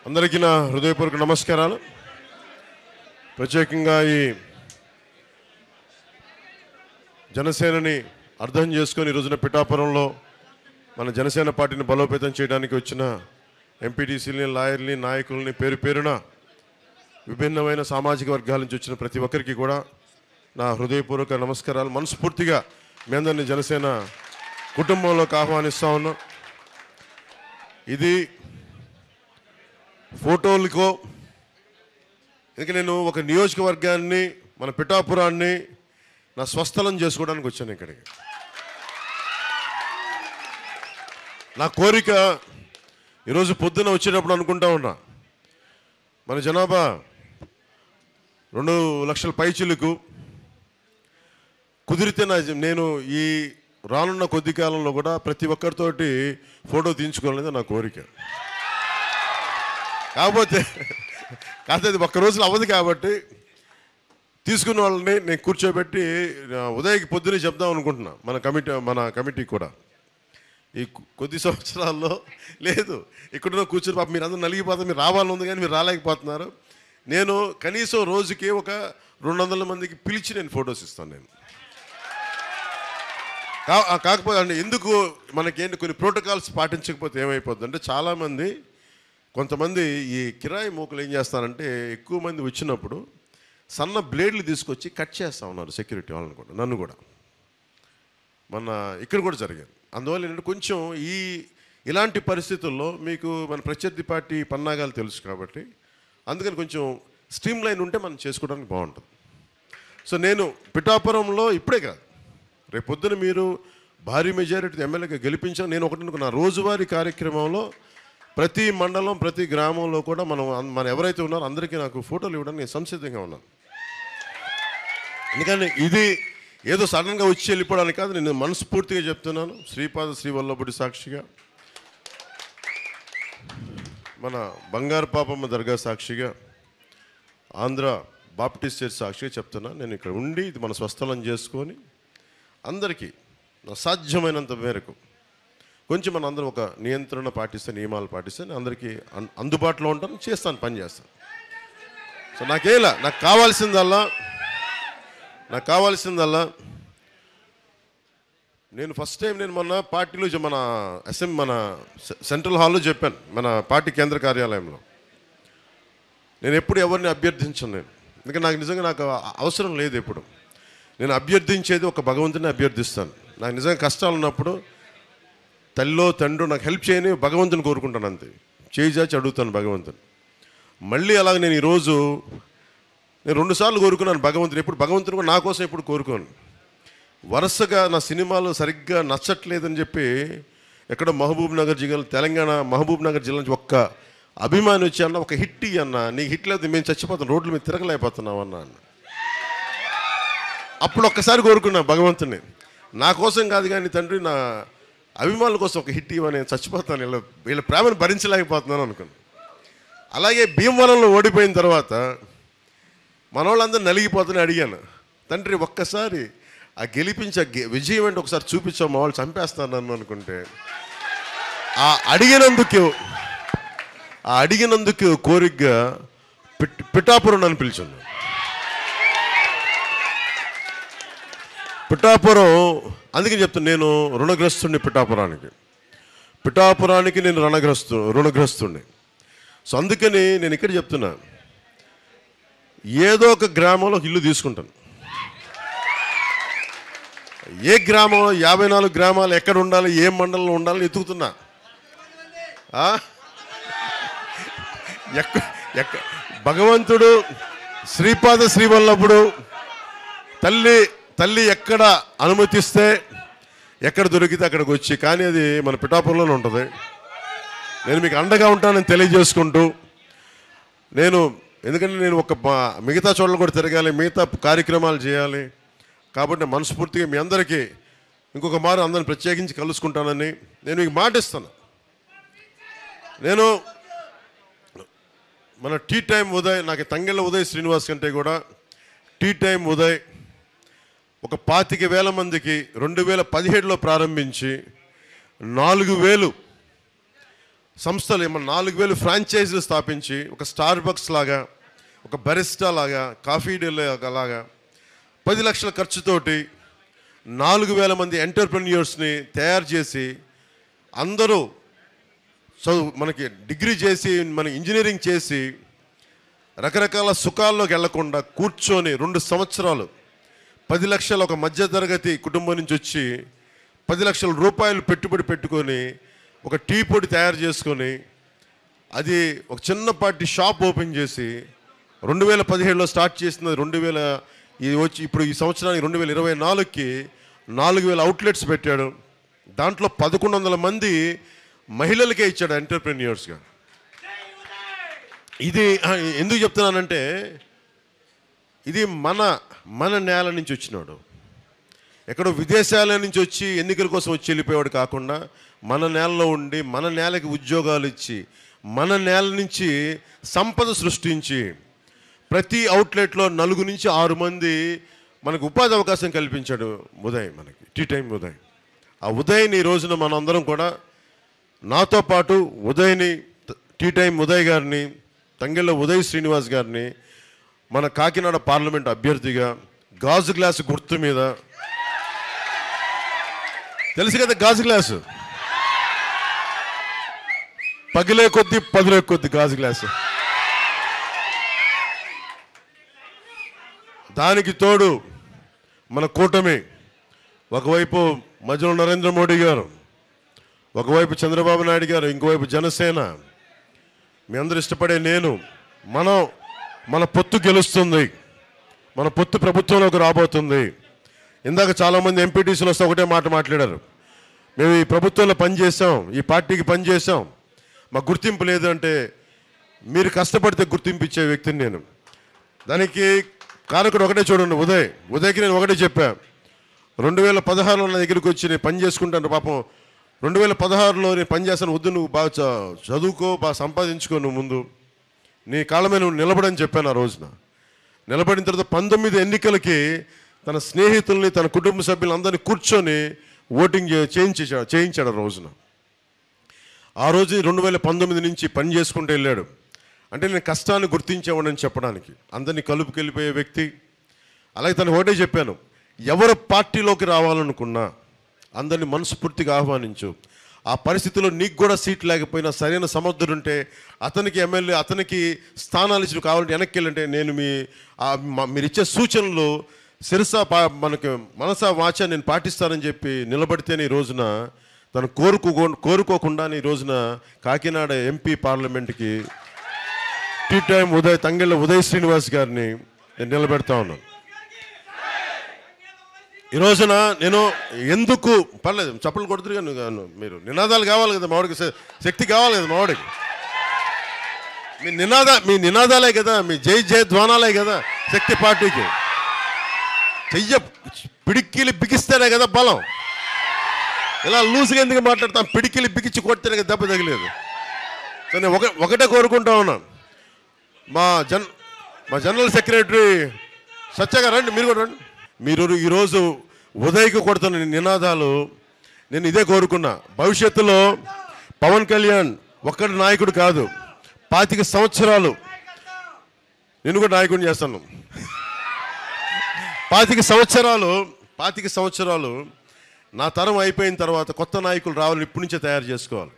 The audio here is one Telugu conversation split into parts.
అందరికీ నా హృదయపూర్వక నమస్కారాలు. ప్రత్యేకంగా ఈ జనసేనని అర్థం చేసుకొని ఈ రోజున పిఠాపురంలో మన జనసేన పార్టీని బలోపేతం చేయడానికి వచ్చిన ఎంపీటీసీలని, లాయర్ని, నాయకులని, పేరు పేరున విభిన్నమైన సామాజిక వర్గాల నుంచి వచ్చిన ప్రతి ఒక్కరికి కూడా నా హృదయపూర్వక నమస్కారాలు. మనస్ఫూర్తిగా మీ అందరినీ జనసేన కుటుంబంలోకి ఆహ్వానిస్తా ఉన్నాం. ఇది ఫోటోలకో, ఇంక నేను ఒక నియోజకవర్గాన్ని, మన పిఠాపురాన్ని నా స్వస్థలం చేసుకోవడానికి వచ్చాను ఇక్కడికి. నా కోరిక ఈరోజు పొద్దున వచ్చేటప్పుడు అనుకుంటా ఉన్నా, మన జనాభా 2 లక్షల పైచిలకు కుదిరితే నేను ఈ రానున్న కొద్ది కాలంలో కూడా ప్రతి ఒక్కరితోటి ఫోటో తీయించుకోవాలనేది నా కోరిక. కాకపోతే అది ఒక్క రోజులో అవ్వదు కాబట్టి తీసుకున్న వాళ్ళని నేను కూర్చోబెట్టి ఉదయకి పొద్దునే చెప్దాం అనుకుంటున్నా. మన కమిటీ కూడా ఈ కొద్ది సంవత్సరాల్లో లేదు, ఇక్కడ కూర్చొని పాప మీరు అందరూ నలిగిపోతారు, మీరు రావాలని ఉంది కానీ మీరు రాలేకపోతున్నారు. నేను కనీసం రోజుకి ఒక 200 మందికి పిలిచి నేను ఫొటోస్ ఇస్తాను. నేను కాకపోతే అంటే ఎందుకు మనకేంటి కొన్ని ప్రోటోకాల్స్ పాటించకపోతే ఏమైపోద్ది అంటే, చాలామంది కొంతమంది ఈ కిరాయి మూకలు ఏం చేస్తారంటే, ఎక్కువ మంది వచ్చినప్పుడు సన్న బ్లేడ్లు తీసుకొచ్చి కట్ చేస్తూ ఉన్నారు సెక్యూరిటీ వాళ్ళని కూడా, నన్ను కూడా. మన ఇక్కడ కూడా జరిగింది. అందువల్ల ఏంటంటే కొంచెం ఇలాంటి పరిస్థితుల్లో మీకు మన ప్రత్యర్థి పార్టీ పన్నాగాలు తెలుసు కాబట్టి, అందుకని కొంచెం స్ట్రీమ్ లైన్ ఉంటే మనం చేసుకోవడానికి బాగుంటుంది. సో నేను పిఠాపురంలో ఇప్పుడే కాదు, రేపు పొద్దున మీరు భారీ మెజారిటీ ఎమ్మెల్యేగా గెలిపించాను. నేను ఒకటి అనుకున్నా, రోజువారీ కార్యక్రమంలో ప్రతి మండలం, ప్రతి గ్రామంలో కూడా మన ఎవరైతే ఉన్నారో అందరికీ నాకు ఫోటోలు ఇవ్వడానికి నేను సంసిద్ధంగా ఉన్నాను. ఎందుకంటే ఇది ఏదో సడన్గా వచ్చి వెళ్ళిపోవడానికి కాదు, నేను మనస్ఫూర్తిగా చెప్తున్నాను. శ్రీపాద శ్రీవల్లభుడి సాక్షిగా, మన బంగారు పాపమ్మ దర్గా సాక్షిగా, ఆంధ్ర బాప్టిస్ట్ చర్చ్ సాక్షిగా చెప్తున్నాను. నేను ఇక్కడ ఉండి ఇది మన స్వస్థలం చేసుకొని అందరికీ సాధ్యమైనంత మేరకు కొంచెం మన అందరం ఒక నియంత్రణ పాటిస్తే, నియమాలు పాటిస్తే అందరికీ అందుబాటులో ఉంటాను, చేస్తాను, పని చేస్తాను. సో నాకు కావాల్సిందల్లా నేను ఫస్ట్ టైం నేను మొన్న పార్టీలో మన సెంట్రల్ హాల్లో చెప్పాను, మన పార్టీ కేంద్ర కార్యాలయంలో. నేను ఎప్పుడు ఎవరిని అభ్యర్థించను. నేను ఎందుకంటే నాకు నిజంగా అవసరం లేదు. ఎప్పుడు నేను అభ్యర్థించేది ఒక భగవంతుని అభ్యర్థిస్తాను. నాకు నిజంగా కష్టాలు ఉన్నప్పుడు తల్లో తండ్రి నాకు హెల్ప్ చేయని భగవంతుని కోరుకుంటాను, అంతే. చేయి చాచి అడుగుతాను భగవంతుని. మళ్ళీ అలాగే నేను ఈరోజు 2 సార్లు కోరుకున్నాను భగవంతుని. ఎప్పుడు భగవంతుని కూడా నా కోసం ఎప్పుడు కోరుకోను. వరుసగా నా సినిమాలు సరిగ్గా నచ్చట్లేదని చెప్పి ఎక్కడ తెలంగాణ మహబూబ్ నగర్ జిల్లా నుంచి ఒక్క అభిమాని వచ్చి అన్న, ఒక హిట్ అన్న, నీకు హిట్ లేదు, మేము చచ్చిపోతాం, రోడ్ల మీద తిరగలేకపోతున్నాం అన్న. అప్పుడు ఒక్కసారి కోరుకున్నా భగవంతుని, నా కోసం కాదు కానీ తండ్రి, నా అభిమానుల కోసం ఒక హిట్ ఇవ్వ, నేను చచ్చిపోతాను, వీళ్ళ ప్రేమను భరించలేకపోతున్నాను అనుకున్నాను. అలాగే భీమవరంలో ఓడిపోయిన తర్వాత మన వాళ్ళందరూ నలిగిపోతుందని అడిగాను, తండ్రి ఒక్కసారి ఆ గెలిపించే విజయం అంటే ఒకసారి చూపించావు, మా వాళ్ళు చంపేస్తాను నన్ను అనుకుంటే, ఆ అడిగినందుకు కోరికగా పిఠాపురం నన్ను పిలిచింది. పిఠాపురం అందుకని చెప్తాను, నేను రుణగ్రస్తుడిని. పిఠాపురానికి నేను రుణగ్రస్తుడిని. సో అందుకని నేను ఇక్కడ చెప్తున్నా, ఏదో ఒక గ్రామంలో ఇల్లు తీసుకుంటాను. ఏ గ్రామంలో 54 గ్రామాలు ఎక్కడ ఉండాలి, ఏ మండలంలో ఉండాలని ఎత్తుకుతున్నా. భగవంతుడు శ్రీపాద శ్రీవల్లభుడు తల్లి ఎక్కడ అనుమతిస్తే, ఎక్కడ దొరికితే అక్కడికి వచ్చి, కానీ అది మన పిఠాపురంలోనే ఉంటుంది. నేను మీకు అండగా ఉంటానని తెలియజేసుకుంటూ, ఎందుకంటే నేను మిగతా చోట్ల కూడా తిరగాలి, మిగతా కార్యక్రమాలు చేయాలి కాబట్టి మనస్ఫూర్తిగా మీ అందరికీ ఇంకొక మారు అందరిని ప్రత్యేకించి కలుసుకుంటానని నేను మీకు మాటిస్తాను. నేను మన టీ టైం ఉదయ్, నాకు తంగెళ్ళ ఉదయ్ శ్రీనివాస్ కంటే కూడా టీ టైం ఉదయ్ ఒక 25,000 మందికి 2017లో ప్రారంభించి 4,000 సంస్థలు ఏమన్నా 4,000 ఫ్రాంచైజీలు స్థాపించి ఒక స్టార్ బక్స్ లాగా, ఒక బరిస్టా లాగా, కాఫీ డే లాగా 10 లక్షల ఖర్చుతోటి 4,000 మంది ఎంటర్ప్రెన్యూర్స్ని తయారు చేసి అందరూ మనకి డిగ్రీ చేసి మన ఇంజనీరింగ్ చేసి రకరకాల సుఖాల్లోకి వెళ్లకుండా కూర్చొని 2 సంవత్సరాలు 10 లక్షల ఒక మధ్యతరగతి కుటుంబం నుంచి వచ్చి 10 లక్షల రూపాయలు పెట్టుబడి పెట్టుకొని ఒక టీ పొడి తయారు చేసుకొని అది ఒక చిన్నపాటి షాప్ ఓపెన్ చేసి 2017లో స్టార్ట్ చేసినది 2000 ఇప్పుడు ఈ సంవత్సరానికి 2024కి 4,000 అవుట్లెట్స్ పెట్టాడు. దాంట్లో 1,100 మంది మహిళలకే ఇచ్చాడు ఎంటర్ప్రెన్యూర్స్గా. ఇది ఎందుకు చెప్తున్నానంటే ఇది మన నేల నుంచి వచ్చినాడు. ఎక్కడో విదేశాల నుంచి వచ్చి ఎన్నికల కోసం వచ్చి వెళ్ళిపోయాడు కాకుండా మన నేలలో ఉండి మన నేలకి ఉద్యోగాలు ఇచ్చి మన నేల నుంచి సంపద సృష్టించి ప్రతి అవుట్లెట్లో 4 నుంచి 6 మంది మనకు ఉపాధి అవకాశం కల్పించాడు ఉదయ్, మనకి టీ టైం ఉదయ్. ఆ ఉదయ్ని ఈ రోజున మనందరం కూడా నాతో పాటు ఉదయ్ని, టీ టైం ఉదయ్ గారిని, తంగెళ్ళ ఉదయ్ శ్రీనివాస్ గారిని మన కాకినాడ పార్లమెంట్ అభ్యర్థిగా గాజు గ్లాసు గుర్తు మీద, తెలుసు కదా గాజు గ్లాసు, పగిలే కొద్ది పదిలే కొద్ది గాజు గ్లాసు, దానికి తోడు మన కూటమి, ఒకవైపు మధ్యలో నరేంద్ర మోడీ గారు, ఒకవైపు చంద్రబాబు నాయుడు గారు, ఇంకోవైపు జనసేన, మీ అందరూ ఇష్టపడే నేను, మన పొత్తు గెలుస్తుంది, మన పొత్తు ప్రభుత్వంలోకి రాబోతుంది. ఇందాక చాలామంది ఎంపీటీసీలు వస్తే ఒకటే మాట మాట్లాడారు, మేము ఈ ప్రభుత్వంలో పనిచేసాం, ఈ పార్టీకి పనిచేసాం, మాకు గుర్తింపు లేదు అంటే మీరు కష్టపడితే గుర్తింపు ఇచ్చే వ్యక్తిని నేను. దానికి కారకుడు ఒకటే చూడండి, ఉదయ్కి నేను ఒకటే చెప్పా. 2016లో నా దగ్గరికి వచ్చి నేను పని చేసుకుంటాను, పాపం 2016లో నేను పని చేస్తాను, వద్దు నువ్వు బాగా చదువుకో, బాగా సంపాదించుకో, నువ్వు ముందు నీ కాళ్ళ మీద నువ్వు నిలబడని చెప్పాను. ఆ రోజున నిలబడిన తర్వాత 19 ఎన్నికలకి తన స్నేహితుల్ని, తన కుటుంబ సభ్యులందరినీ కూర్చొని ఓటింగ్ చేయించాడు ఆ రోజున. ఆ రోజు 2019 నుంచి పని చేసుకుంటూ వెళ్ళాడు. అంటే నేను కష్టాన్ని గుర్తించేవాడని చెప్పడానికి, అందరినీ కలుపుకెళ్ళిపోయే వ్యక్తి. అలాగే తను ఒకటే చెప్పాను, ఎవరు పార్టీలోకి రావాలనుకున్నా అందరినీ మనస్ఫూర్తిగా ఆహ్వానించు. ఆ పరిస్థితిలో నీకు కూడా సీట్ లేకపోయినా సరైన సమర్థుడుంటే అతనికి ఎమ్మెల్యే, అతనికి స్థానాలు ఇచ్చి కావాలంటే వెనక్కి వెళ్ళంటే నేను మీరు ఇచ్చే సూచనలు శిరసా మనకి మనసా వాచ నేను పాటిస్తానని చెప్పి నిలబడితేనే ఈ రోజున తను కోరుకోకుండా ఈ రోజున కాకినాడ ఎంపీ పార్లమెంట్కి టీ టైం ఉదయ్, తంగెళ్ళ ఉదయ్ శ్రీనివాస్ గారిని నేను నిలబెడతా ఉన్నాను. ఈ రోజున నేను ఎందుకు పర్లేదు చప్పలు కొడుతురు కానీ మీరు నినాదాలు కావాలి కదా, మావాడికి శక్తి కావాలి కదా, మావాడికి మీ నినాదాలే కదా, మీ జై జయ ధ్వానాలే కదా శక్తి పార్టీకి. పిడికిలి బిగిస్తేనే కదా బలం. ఇలా లూజ్గా ఎందుకు మాట్లాడతాం, పిడికిలి బిగించి కొడితేనే కదా దెబ్బ తగిలేదు. సో నేను ఒకటే కోరుకుంటా ఉన్నాను, మా జనరల్ సెక్రటరీ సత్యగా రండి, మీరు కూడా రండి. మీరు ఈరోజు ఉదయ్కి కొడుతున్న నినాదాలు నేను ఇదే కోరుకున్నా. భవిష్యత్తులో పవన్ కళ్యాణ్ ఒక్కడి నాయకుడు కాదు, 25 సంవత్సరాలు నేను కూడా నాయకుడిని చేస్తాను. 25 సంవత్సరాలు నా తరం అయిపోయిన తర్వాత కొత్త నాయకులు రావాలని ఇప్పటి నుంచే తయారు చేసుకోవాలి.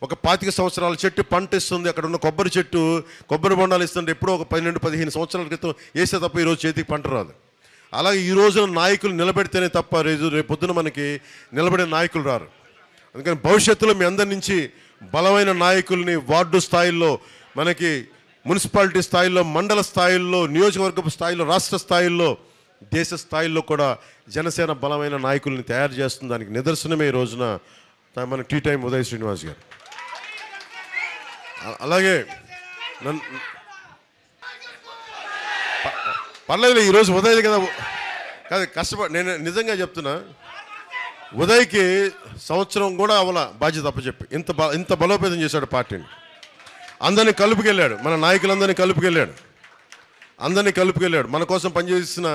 ఒక 25 సంవత్సరాల చెట్టు పంట ఇస్తుంది, అక్కడ ఉన్న కొబ్బరి చెట్టు కొబ్బరి బొండాలు ఇస్తుంటే ఎప్పుడో ఒక 12-15 సంవత్సరాల క్రితం వేసే తప్ప ఈరోజు చేతికి పంట రాదు. అలాగే ఈ రోజున నాయకులు నిలబెడితేనే తప్ప రేపొద్దున మనకి నిలబడే నాయకులు రారు. అందుకని భవిష్యత్తులో మీ అందరి నుంచి బలమైన నాయకుల్ని వార్డు స్థాయిల్లో, మనకి మున్సిపాలిటీ స్థాయిల్లో, మండల స్థాయిల్లో, నియోజకవర్గ స్థాయిలో, రాష్ట్ర స్థాయిల్లో, దేశ స్థాయిల్లో కూడా జనసేన బలమైన నాయకుల్ని తయారు చేస్తుంది. దానికి నిదర్శనమే ఈ రోజున మన టీ టైం ఉదయ్ శ్రీనివాస్ గారు. అలాగే పర్లేదు ఈరోజు ఉదయ్ కదా కాదు కష్టపడి, నేను నిజంగా చెప్తున్నా, ఉదయ్కి సంవత్సరం కూడా అవల బాధ్యత అప్పచెప్పి ఇంత బలోపేతం చేశాడు పార్టీని. అందరినీ కలుపుకెళ్ళాడు, మన నాయకులందరినీ కలుపుకెళ్ళాడు. మన కోసం పనిచేసిన,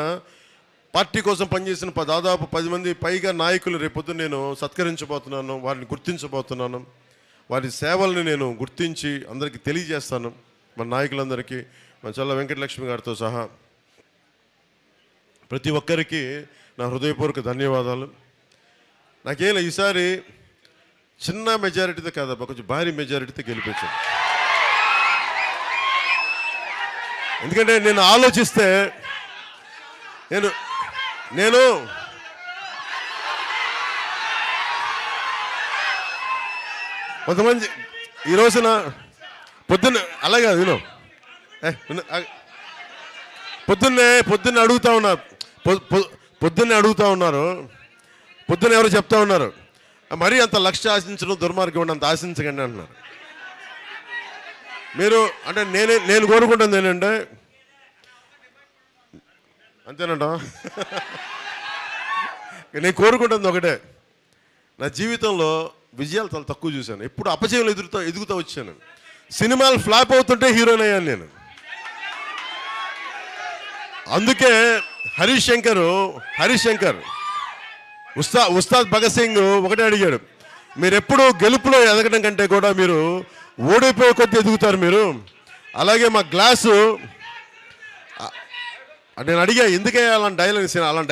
పార్టీ కోసం పనిచేసిన దాదాపు 10 మంది పైగా నాయకులు రేపొద్దు నేను సత్కరించబోతున్నాను, వారిని గుర్తించబోతున్నాను. వారి సేవల్ని నేను గుర్తించి అందరికీ తెలియజేస్తాను. మన నాయకులందరికీ, మన చల్ల వెంకటలక్ష్మి గారితో సహా ప్రతి ఒక్కరికి నా హృదయపూర్వక ధన్యవాదాలు. నాకేం ఈసారి చిన్న మెజారిటీతో కాదబ్బా, కొంచెం భారీ మెజారిటీతో గెలిపించాను. ఎందుకంటే నేను ఆలోచిస్తే నేను కొంతమంది ఈ రోజున పొద్దున్న అలాగే విను పొద్దున్నే అడుగుతా ఉన్నారు, పొద్దున్నే అడుగుతూ ఉన్నారు, పొద్దున్న ఎవరు చెప్తా ఉన్నారు, మరీ అంత లక్ష్య ఆశించడం దుర్మార్గం, అంత ఆశించకండి అంటున్నారు. మీరు అంటే నేను కోరుకుంటుంది ఏంటంటే, అంతేనంట, నేను కోరుకుంటుంది ఒకటే, నా జీవితంలో విజయాలు చాలా తక్కువ చూశాను. ఎప్పుడు అపజయంలో ఎదుగుతూ వచ్చాను. సినిమాలు ఫ్లాప్ అవుతుంటే హీరోయిన్ అయ్యాను నేను. అందుకే హరీష్ శంకర్ ఉస్తాద్ భగత్ సింగ్ ఒకటే అడిగాడు, మీరు ఎప్పుడు గెలుపులో ఎదగడం కంటే కూడా మీరు ఓడిపోయే కొద్దీ ఎదుగుతారు మీరు. అలాగే మా గ్లాసు నేను అడిగా, ఎందుకే అలాంటి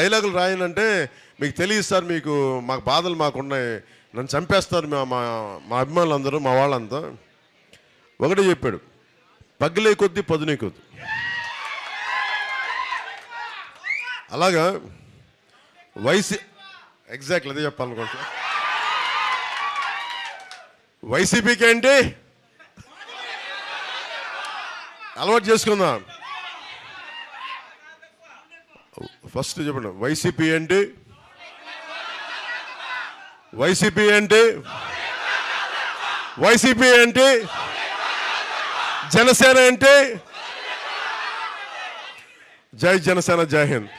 డైలాగులు రాయనంటే, మీకు తెలియదు సార్, మాకు బాధలు మాకున్నాయి, నన్ను చంపేస్తారు మా అభిమానులు అందరూ, మా వాళ్ళంతా. ఒకటే చెప్పాడు, పగిలే కొద్దీ పదునే కొద్ది. అలాగా ఎగ్జాక్ట్లీ అదే చెప్పాలనుకుంటా. వైసీపీకి ఏంటి అలవాటు చేసుకుందాం. ఫస్ట్ చెప్పండి, వైసీపీ ఏంటి, వైసీపీ ఏంటి, వైసీపీ ఏంటి, జనసేన ఏంటి. జై జనసేన, జై హింద్.